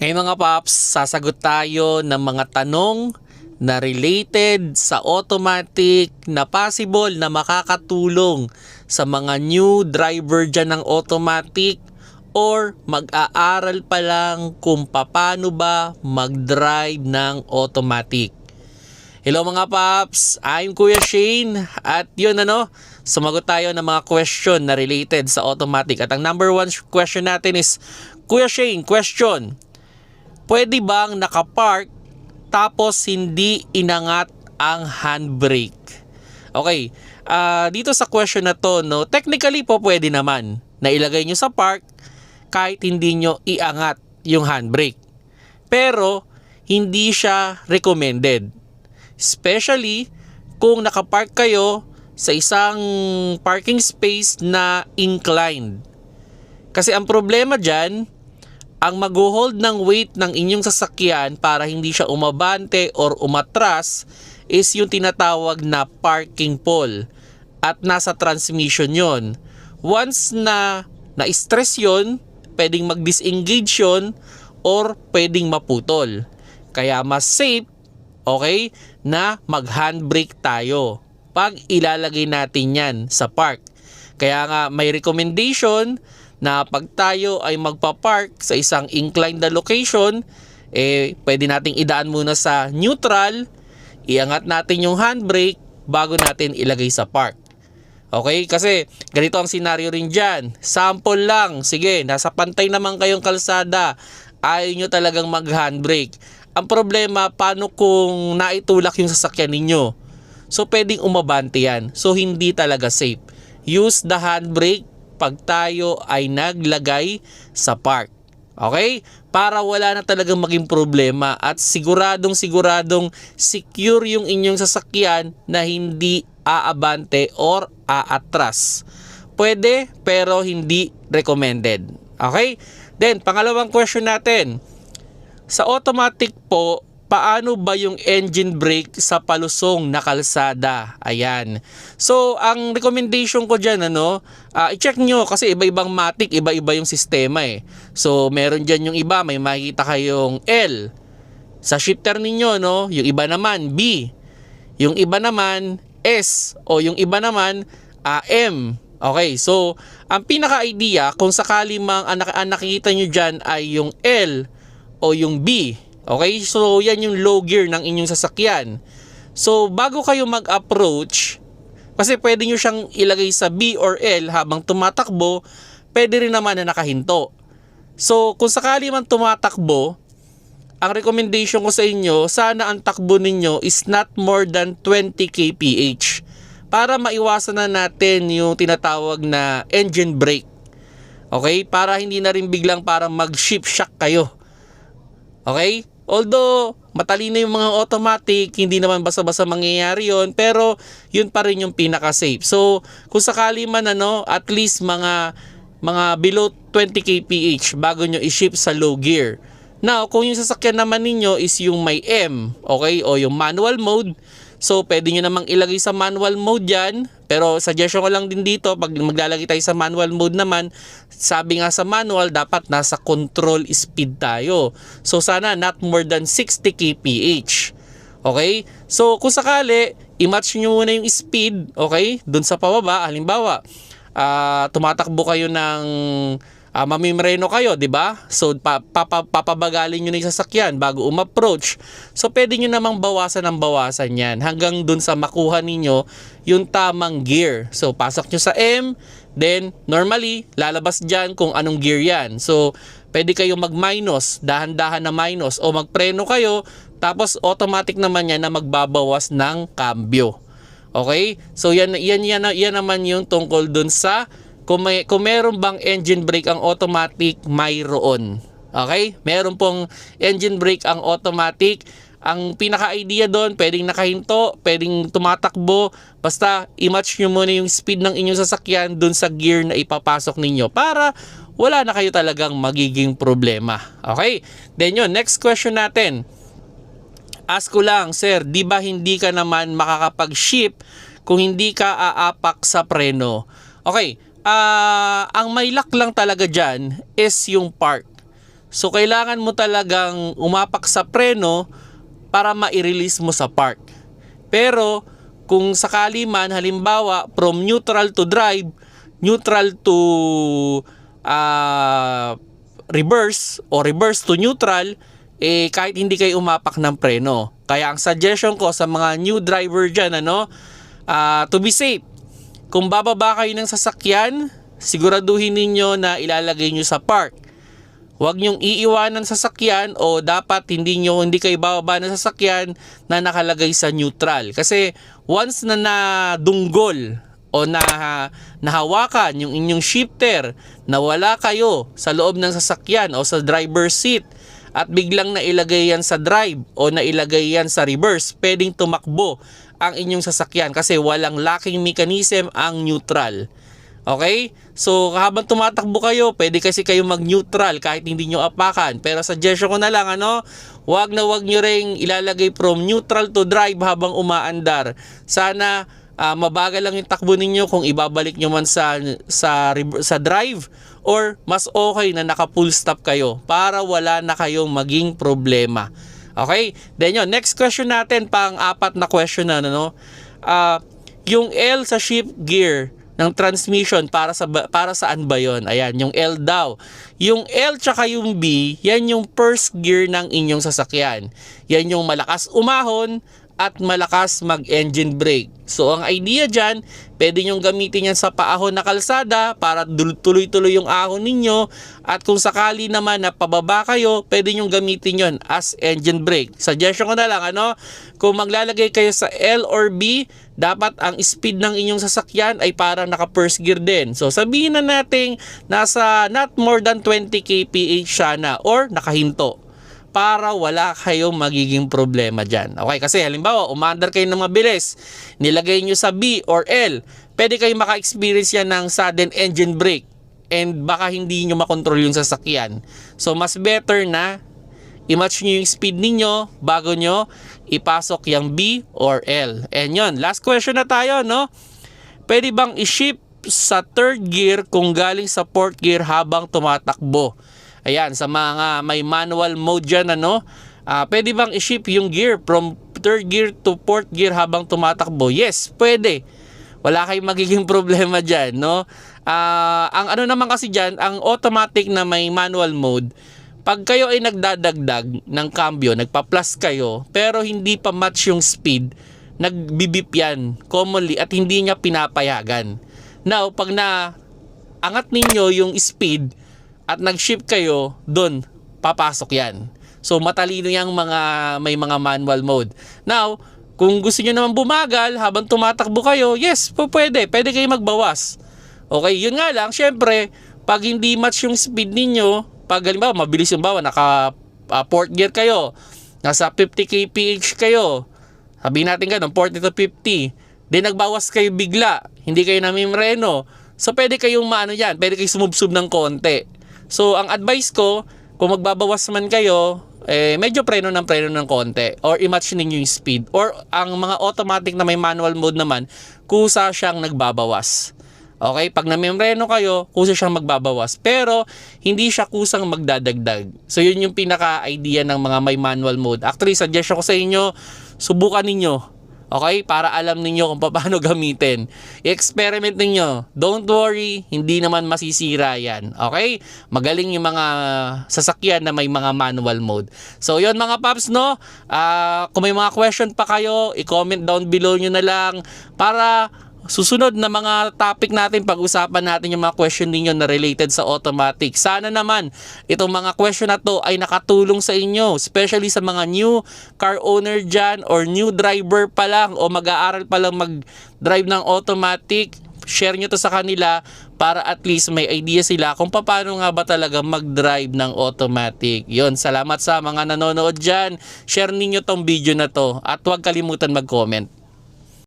Ngayon mga paps, sasagot tayo ng mga tanong na related sa automatic na possible na makakatulong sa mga new driver dyan ng automatic or mag-aaral pa lang kung paano ba mag-drive ng automatic. Hello mga paps, I'm Kuya Shane at yun sumagot tayo ng mga question na related sa automatic. At ang number one question natin is, Kuya Shane, question, pwede bang nakapark tapos hindi inangat ang handbrake? Okay, dito sa question na to, technically po pwede naman na ilagay nyo sa park kahit hindi nyo iangat yung handbrake. Pero hindi siya recommended. Especially kung nakapark kayo sa isang parking space na inclined. Kasi ang problema dyan, ang mag-hold ng weight ng inyong sasakyan para hindi siya umabante or umatras is yung tinatawag na parking pole at nasa transmission yon. Once na na-stress yon, pwedeng mag-disengage yon or pwedeng maputol. Kaya mas safe, okay, na mag-handbrake tayo pag ilalagay natin yan sa park. Kaya nga may recommendation na pag tayo ay magpa-park sa isang inclined na location, pwede nating idaan muna sa neutral, iangat natin yung handbrake bago natin ilagay sa park. Okay? Kasi ganito ang senaryo rin dyan. Sample lang. Sige, nasa pantay naman kayong kalsada. Ayaw nyo talagang mag-handbrake. Ang problema, paano kung naitulak yung sasakyan ninyo? So, pwedeng umabante yan. So, hindi talaga safe. Use the handbrake pag tayo ay naglagay sa park. Okay? Para wala na talagang maging problema at siguradong secure yung inyong sasakyan na hindi aabante or aatras. Pwede pero hindi recommended. Okay? Then, pangalawang question natin. Sa automatic po, paano ba yung engine brake sa palusong na kalsada? Ayan. So, ang recommendation ko dyan, i-check nyo kasi iba-ibang matic, iba-iba yung sistema eh. So, meron dyan yung iba, may makikita kayong L. Sa shifter ninyo, yung iba naman B. Yung iba naman S. O yung iba naman M. Okay, so, ang pinaka-idea, kung sakali mang ang nakikita nyo dyan ay yung L o yung B. Okay, so yan yung low gear ng inyong sasakyan. So bago kayo mag-approach, kasi pwede nyo siyang ilagay sa B or L habang tumatakbo, pwede rin naman na nakahinto. So kung sakali man tumatakbo, ang recommendation ko sa inyo, sana ang takbo ninyo is not more than 20 kph para maiwasan na natin yung tinatawag na engine brake. Okay, para hindi na rin biglang parang mag-shift shock kayo. Okay? Although, matalino yung mga automatic, hindi naman basta-basta mangyayari yon, pero yun pa rin yung pinaka-safe. So, kung sakali man at least mga below 20 kph bago nyo i-shift sa low gear. Now, kung yung sasakyan naman ninyo is yung may M, okay, o yung manual mode, so pwede nyo namang ilagay sa manual mode yan. Pero suggestion ko lang din dito, pag maglalagay tayo sa manual mode naman, sabi nga sa manual, dapat nasa control speed tayo. So sana not more than 60 kph. Okay? So kung sakali, i-match nyo muna yung speed, okay, dun sa pababa. Halimbawa, tumatakbo kayo ng mamimreno kayo, di ba? So papabagalin nyo na yung sasakyan bago umapproach. So pwede nyo namang bawasan ng bawasan yan hanggang dun sa makuha ninyo yung tamang gear. So pasok nyo sa M, then normally lalabas dyan kung anong gear yan. So pwede kayo mag-minus, dahan-dahan na minus, o magpreno kayo, tapos automatic naman yan na magbabawas ng cambio. Okay? So yan naman yung tungkol dun sa kung meron bang engine brake ang automatic, mayroon. Okay? Meron pong engine brake ang automatic. Ang pinaka-idea doon, pwedeng nakahinto, pwedeng tumatakbo, basta i-match nyo muna yung speed ng inyong sasakyan dun sa gear na ipapasok ninyo para wala na kayo talagang magiging problema. Okay? Then yun, next question natin. Ask ko lang, sir, di ba hindi ka naman makakapag-shift kung hindi ka aapak sa preno? Okay, ang may lock lang talaga dyan is yung park. So kailangan mo talagang umapak sa preno para ma-release mo sa park. Pero kung sakali man, halimbawa from neutral to drive, neutral to reverse o reverse to neutral, kahit hindi kayo umapak ng preno. Kaya ang suggestion ko sa mga new driver dyan, to be safe, kung bababa kayo ng sasakyan, siguraduhin ninyo na ilalagay nyo sa park. Huwag nyong iiwanan sa sasakyan o dapat hindi kayo bababa ng sasakyan na nakalagay sa neutral. Kasi once na nadunggol o nahawakan yung inyong shifter na wala kayo sa loob ng sasakyan o sa driver's seat at biglang nailagay yan sa drive o nailagay yan sa reverse, pwedeng tumakbo ang inyong sasakyan kasi walang locking mechanism ang neutral. Okay? So, habang tumatakbo kayo, pwede kasi kayo mag-neutral kahit hindi nyo apakan. Pero suggestion ko na lang, wag nyo ring ilalagay from neutral to drive habang umaandar. Sana mabagal lang yung takbo ninyo kung ibabalik nyo man sa drive or mas okay na naka full stop kayo para wala na kayong maging problema. Okay? Then yun, next question natin, pang-apat na question na, yung L sa shift gear ng transmission para saan ba yon? Ayan, yung L daw. Yung L tsaka yung B, yan yung first gear ng inyong sasakyan. Yan yung malakas umahon at malakas mag-engine brake. So, ang idea dyan, pwede nyong gamitin yan sa paahon na kalsada para tuloy-tuloy yung ahon ninyo. At kung sakali naman na pababa kayo, pwede nyong gamitin yon as engine brake. Suggestion ko na lang, kung maglalagay kayo sa L or B, dapat ang speed ng inyong sasakyan ay parang naka first gear din. So, sabihin na natin nasa not more than 20 kph sana or nakahinto, para wala kayong magiging problema dyan. Okay, kasi halimbawa, umandar kayo ng mabilis, nilagay nyo sa B or L, pwede kayong maka-experience yan ng sudden engine brake and baka hindi nyo makontrol yung sasakyan. So, mas better na i-match nyo yung speed ninyo bago nyo ipasok yung B or L. And yun, last question na tayo, Pwede bang i-shift sa third gear kung galing sa fourth gear habang tumatakbo? Ayan, sa mga may manual mode dyan, pwede bang i-shift yung gear from third gear to fourth gear habang tumatakbo? Yes, pwede. Wala kayong magiging problema dyan, ang naman kasi dyan, ang automatic na may manual mode, pag kayo ay nagdadagdag ng cambio, nagpa-plus kayo, pero hindi pa match yung speed, nagbibip yan commonly at hindi niya pinapayagan. Now, pag angat ninyo yung speed, at nag-shift kayo, doon papasok yan. So matalino yung may mga manual mode. Now, kung gusto niyo naman bumagal habang tumatakbo kayo, yes, pwede kayo magbawas. Okay, yun nga lang, syempre, pag hindi match yung speed ninyo, pag halimbawa mabilis yung naka fourth gear kayo, nasa 50 kph kayo, sabihin natin ganun, 40 to 50, then nagbawas kayo bigla, hindi kayo namimreno, so pwede kayong pwede kayong sumubsub ng konti. So, ang advice ko, kung magbabawas man kayo, medyo preno ng konti or i-match ninyo yung speed. Or ang mga automatic na may manual mode naman, kusa siyang nagbabawas. Okay? Pag namimreno kayo, kusa siyang magbabawas. Pero, hindi siya kusang magdadagdag. So, yun yung pinaka-idea ng mga may manual mode. Actually, suggestion ko sa inyo, subukan ninyo. Okay? Para alam ninyo kung paano gamitin. I-experiment ninyo. Don't worry, hindi naman masisira yan. Okay? Magaling yung mga sasakyan na may mga manual mode. So, yun mga paps, kung may mga question pa kayo, i-comment down below nyo na lang para susunod na mga topic natin, pag-usapan natin yung mga question ninyo na related sa automatic. Sana naman itong mga question na to ay nakatulong sa inyo, especially sa mga new car owner dyan or new driver pa lang o mag-aaral pa lang mag-drive ng automatic. Share nyo to sa kanila para at least may idea sila kung paano nga ba talaga mag-drive ng automatic. Yon, salamat sa mga nanonood dyan. Share ninyo tong video na to at huwag kalimutan mag-comment.